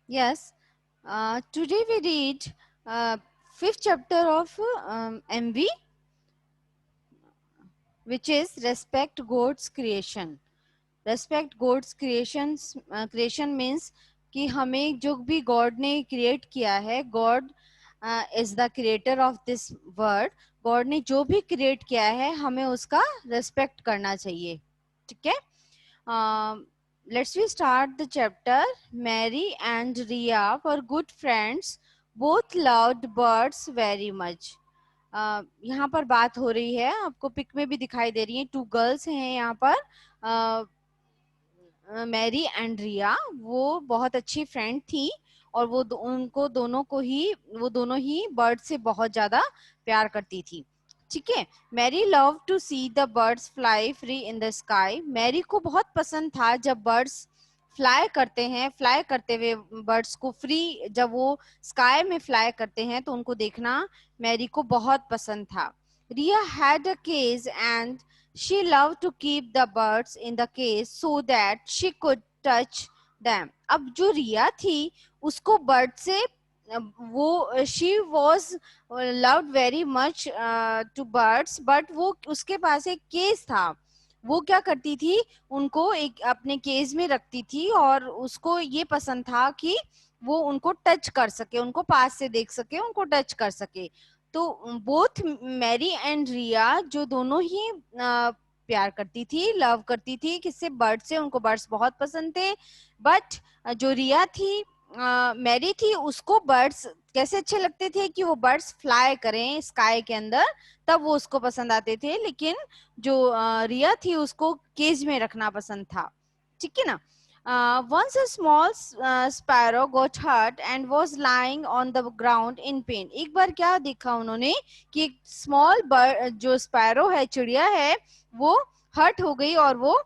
Yes. Today we read fifth chapter of MV, which is respect God's creation. Respect God's creations. Creation means कि हमें जो भी God ने create किया है, God is the creator of this world. God ने जो भी क्रिएट किया है हमें उसका रेस्पेक्ट करना चाहिए. ठीक है. Let's we start the chapter. Mary and Ria were good friends. Both loved birds very much. यहाँ पर बात हो रही है, आपको पिक में भी दिखाई दे रही है, 2 गर्ल्स हैं यहाँ पर. मैरी एंड रिया वो बहुत अच्छी फ्रेंड थी और उनको दोनों को ही वो दोनों ही बर्ड से बहुत ज्यादा प्यार करती थी. ठीक है. Mary love to see the birds fly free in the sky. Mary को बहुत पसंद था जब बर्ड्स फ्लाई करते हैं, फ्लाई करते हुए बर्ड्स को फ्री जब वो स्काई में फ्लाई करते हैं तो उनको देखना मैरी को बहुत पसंद था. Riya had a cage and she loved to keep the birds in the cage so that she could touch them. अब जो रिया थी उसको बर्ड से वो she was loved very much to birds, but वो उसके पास एक केज था. वो क्या करती थी, उनको एक अपने केज में रखती थी और उसको ये पसंद था कि वो उनको टच कर सके, उनको पास से देख सके, उनको टच कर सके. तो बोथ मैरी एंड रिया जो दोनों ही प्यार करती थी, लव करती थी किससे, बर्ड से. उनको बर्ड्स बहुत पसंद थे. बट जो रिया थी, मैरी थी, उसको बर्ड्स कैसे अच्छे लगते थे कि वो बर्ड्स फ्लाई करें स्काई के अंदर, तब वो उसको पसंद आते थे. लेकिन जो रिया थी उसको केज में रखना पसंद था. ठीक है ना. Once a small sparrow got hurt and was lying on the ground in pain. एक बार क्या देखा उन्होंने कि एक स्मॉल बर्ड जो स्पैरो है, चिड़िया है, वो हर्ट हो गई और वो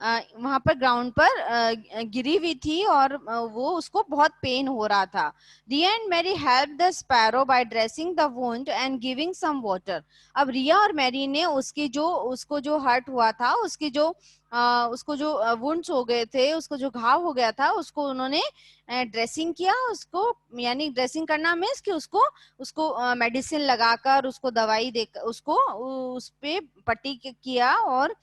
वहां पर ग्राउंड पर गिरी हुई थी और वो उसको बहुत पेन हो रहा था. Riya and Mary help the sparrow by dressing the wound and giving some water. अब रिया और मैरी ने उसको जो हर्ट हुआ था, उसको जो वुंड्स हो गए थे, उसको जो घाव हो गया था, उसको उन्होंने ड्रेसिंग किया. उसको यानी ड्रेसिंग करना मीन्स कि उसको उसको मेडिसिन लगाकर, उसको दवाई देकर, उसको उस पे पट्टी किया और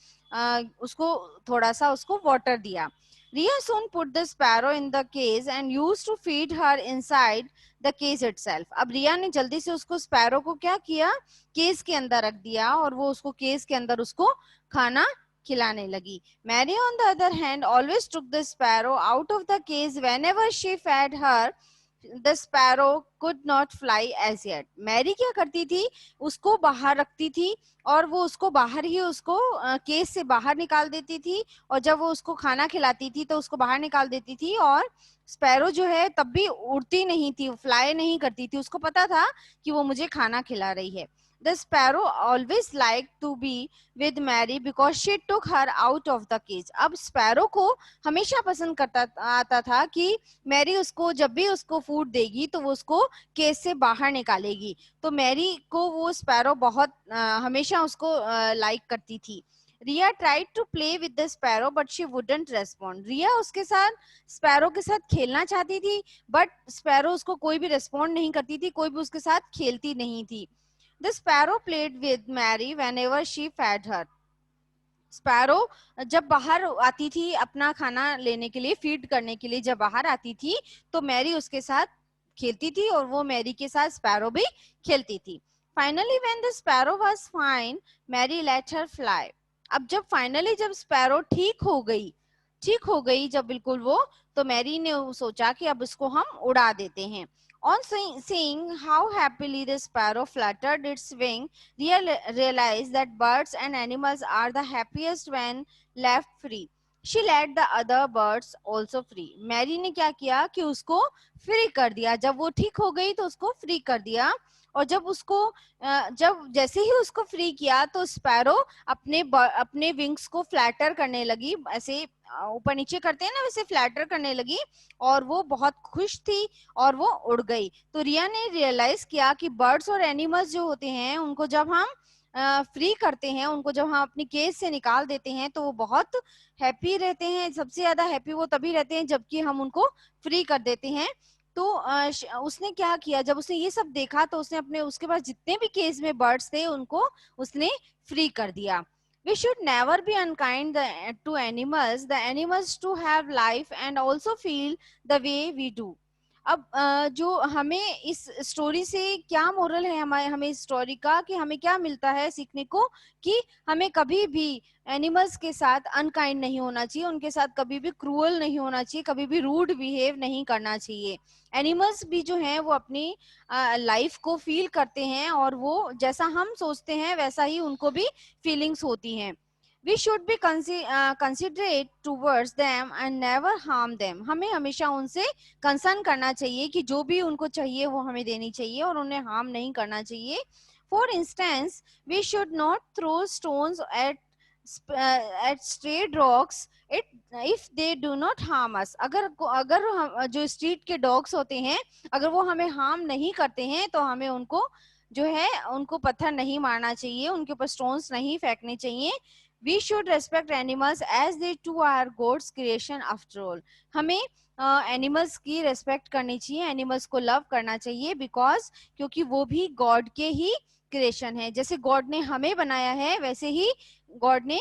उसको थोड़ा सा उसको वाटर दिया. Ria soon put the sparrow in the cage and used to feed her inside the cage itself. अब रिया ने जल्दी से उसको स्पैरो को क्या किया, केज के अंदर रख दिया और वो उसको केज के अंदर उसको खाना खिलाने लगी. Mary on the other hand always took the sparrow out of the cage whenever she fed her. The sparrow could not fly as yet. Mary क्या करती थी, उसको बाहर रखती थी और वो उसको बाहर ही उसको केज से बाहर निकाल देती थी और जब वो उसको खाना खिलाती थी तो उसको बाहर निकाल देती थी. और स्पैरो जो है तब भी उड़ती नहीं थी, फ्लाई नहीं करती थी, उसको पता था कि वो मुझे खाना खिला रही है. The sparrow always liked to be with Mary because she took her out of the cage. अब स्पैरो को हमेशा पसंद करता आता था कि मैरी उसको जब भी उसको फूड देगी तो वो उसको केज से बाहर निकालेगी. तो मैरी को वो स्पैरो बहुत हमेशा उसको लाइक करती थी. Riya tried to play with the sparrow but she wouldn't respond. Riya उसके साथ स्पैरो के साथ खेलना चाहती थी बट स्पैरो उसको कोई भी रेस्पॉन्ड नहीं करती थी, कोई भी उसके साथ खेलती नहीं थी. The sparrow played with Mary whenever she fed her. Sparrow जब बाहर आती थी अपना खाना लेने के लिए, फीड करने के लिए जब बाहर आती थी तो मैरी उसके साथ खेलती थी और वो मैरी के साथ स्पैरो भी खेलती थी. Finally when the sparrow was fine Mary let her fly. अब जब फाइनली जब स्पैरो ठीक हो गई जब बिल्कुल वो, तो मैरी ने सोचा कि अब इसको हम उड़ा देते हैं. On seeing how happily the sparrow fluttered its wing, realized that birds and animals are the happiest when left free. She let the other birds also free. Mary ने क्या किया कि उसको फ्री कर दिया. जब वो ठीक हो गई तो उसको फ्री कर दिया और जब जैसे ही उसको फ्री किया तो स्पैरो अपने विंग्स को फ्लैटर करने लगी, ऐसे ऊपर नीचे करते हैं ना वैसे फ्लैटर करने लगी और वो बहुत खुश थी और वो उड़ गई. तो रिया ने रियलाइज किया कि बर्ड्स और एनिमल्स जो होते हैं उनको जब हम फ्री करते हैं, उनको जब हम अपनी केज से निकाल देते हैं तो वो बहुत हैप्पी रहते हैं। सबसे ज्यादा हैप्पी वो तभी रहते हैं जबकि हम उनको फ्री कर देते हैं। तो उसने क्या किया, जब उसने ये सब देखा तो उसने अपने उसके पास जितने भी केज में बर्ड्स थे उनको उसने फ्री कर दिया। We should never be unkind to animals. The animals to have life and also feel the way we do. अब जो हमें इस स्टोरी से क्या मोरल है, हमारे हमें इस स्टोरी का कि हमें क्या मिलता है सीखने को, कि हमें कभी भी एनिमल्स के साथ अनकाइंड नहीं होना चाहिए, उनके साथ कभी भी क्रूअल नहीं होना चाहिए, कभी भी रूड बिहेव नहीं करना चाहिए। एनिमल्स भी जो हैं वो अपनी लाइफ को फील करते हैं और वो जैसा हम सोचते हैं वैसा ही उनको भी फीलिंग्स होती हैं। We should be considerate towards them and never harm them. हमें हमेशा उनसे कंसर्न करना चाहिए कि जो भी उनको चाहिए वो हमें देनी चाहिए और उन्हें हार्म नहीं करना चाहिए। For instance, we should not throw stones at strayed rocks it if they do not harm us. अगर हम जो स्ट्रीट के डॉग्स होते हैं अगर वो हमें हार्म नहीं करते हैं तो हमें उनको जो है उनको पत्थर नहीं मारना चाहिए, उनके ऊपर स्टोन्स नहीं फेंकने चाहिए। We should respect animals as they too are God's creation after all. हमें एनिमल्स की रेस्पेक्ट करनी चाहिए, एनिमल्स को लव करना चाहिए, बिकॉज क्योंकि वो भी गॉड के ही क्रिएशन है। जैसे गॉड ने हमें बनाया है वैसे ही गॉड ने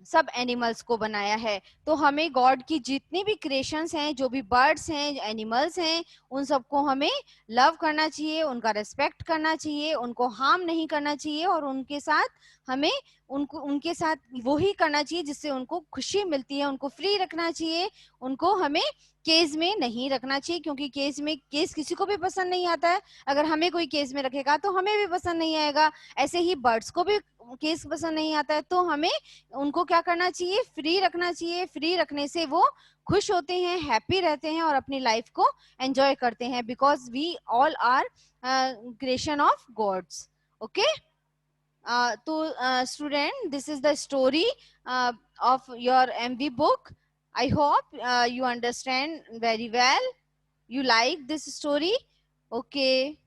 सब एनिमल्स को बनाया है। तो हमें गॉड की जितनी भी क्रिएशंस हैं, जो भी बर्ड्स हैं, एनिमल्स हैं, उन सबको हमें लव करना चाहिए, उनका रेस्पेक्ट करना चाहिए, उनको हार्म नहीं करना चाहिए और उनके साथ हमें उनके साथ वो ही करना चाहिए जिससे उनको खुशी मिलती है। उनको फ्री रखना चाहिए, उनको हमें केज में नहीं रखना चाहिए, क्योंकि केज किसी को भी पसंद नहीं आता है। अगर हमें कोई केज में रखेगा तो हमें भी पसंद नहीं आएगा। ऐसे ही बर्ड्स को भी केज पसंद नहीं आता है। तो हमें उनको क्या करना चाहिए, फ्री रखना चाहिए। फ्री रखने से वो खुश होते हैं, हैप्पी रहते हैं और अपनी लाइफ को एंजॉय करते हैं, because we all are creation of gods. Okay, तो student, this is the story of your MV book. I hope you understand very well. You like this story? Okay.